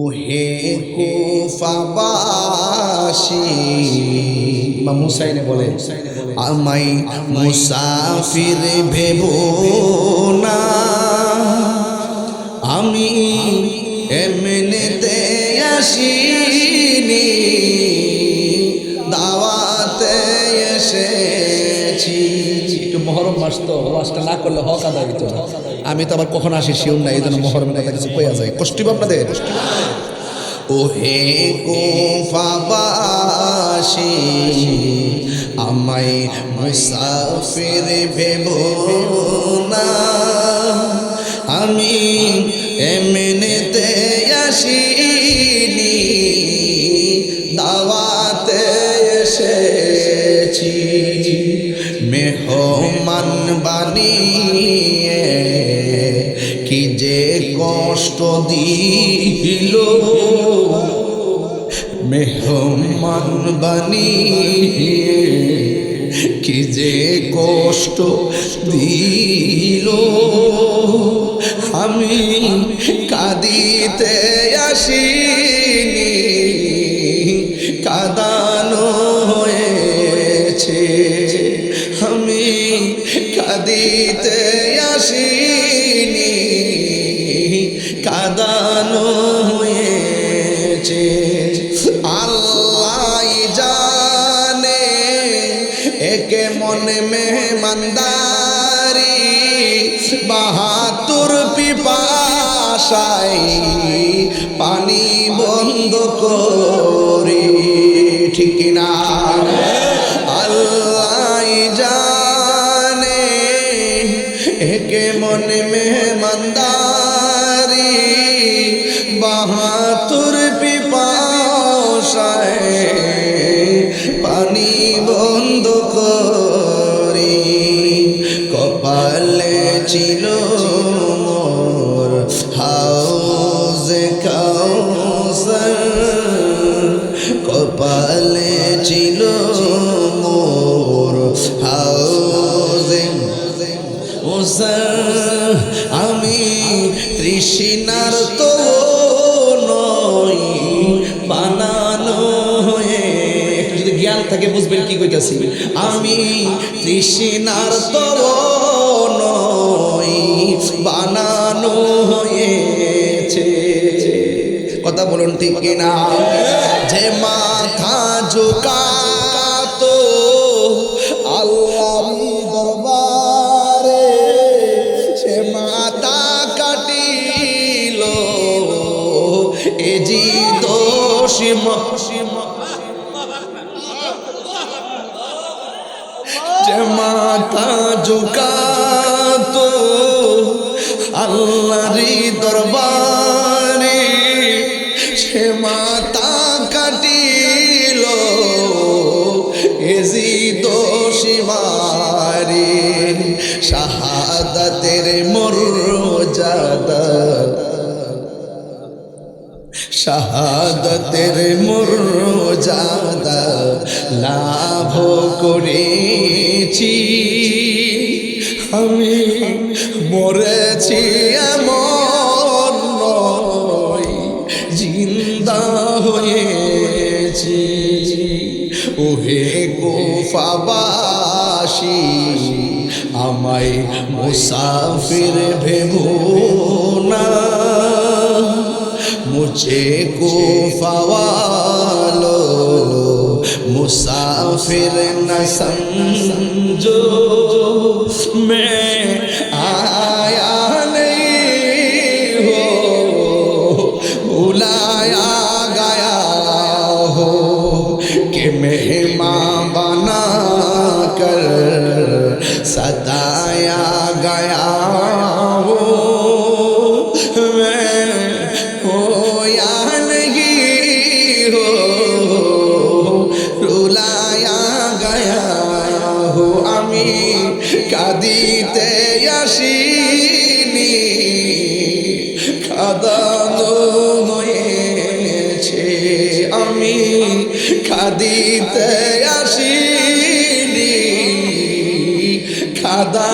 ওহে কুফাবাসী, ইমাম হুসাইন বলে আমায় মুসাফির ভেবো না, আমি এমনিতে আসিনি, দাওয়াতে এসেছি। একটু মহরম মাস তো, ওয়াজটা না করলে হক আদায় হইতো না। আমি তো আবার কখন আসি শিওর নাই, এই জন্য মহরমের কথা কিছু কইয়া যায়। কষ্ট আপনাদের। ওহে কুফাবাসী, আমায় মুসাফির ভেবো না, আমি এমনিতে আসিনি, দাওয়াতে এসেছি। মেহমান বানিয়ে কি যে কষ্ট দিল, মেহমান বানিয়ে কি যে কষ্ট দিল, আমি কাঁদিতে আসিনি, কাঁদানো হয়েছে। আমি কাঁদিতে আসিনি, কাঁদানো হয়েছে। আল্লাহ জানে একে মনে মেহমানদারি, ৭২ পিপাসায় পানি বন্ধ করি, ঠিক না? আল্লাহ জানে একে মনে মেহমানদারি, ৭২ পিপাসায় পানি বন্ধ করি। কপালে ছিল মোর হাউজে কাউসার, কপালে ছিল মোর হাউজে কাউসার। আমি তৃষ্ণার তো নই, বানানো হয়ে, একটু যদি জ্ঞান থাকে বুঝবেন কি কইতাছি। আমি তৃষ্ণার তো নই, বানানো হয়েছে। কথা বলুন ঠিক কিনা? যে মাথা ঝুকাতো আল্লাহর দরবারে, সে মাথা কাটিল এ জি দোষ। যে মাথা ঝুকাতো আল্লাহর দরবারে, সে মাথা কাটিল এ জি দোষ মারে। শাহাদাতের মর্যাদা, শাহাদাতের মর্যাদা লাভ করেছি। আমি মরেছি এমন নয়, জিন্দা হয়েছি। ওহে কুফাবাসী, আমায় মুসাফির ভেবো না, मुझे कुफा वालों मुसाफिर न समझो, मैं आया नहीं हो, बुलाया गया हो, कि मेहमान बना कर सताया गया हो। কাঁদিতে আসিনি, কাঁদানো হয়েছে। আমি কাঁদিতে আসিনি, কাঁদা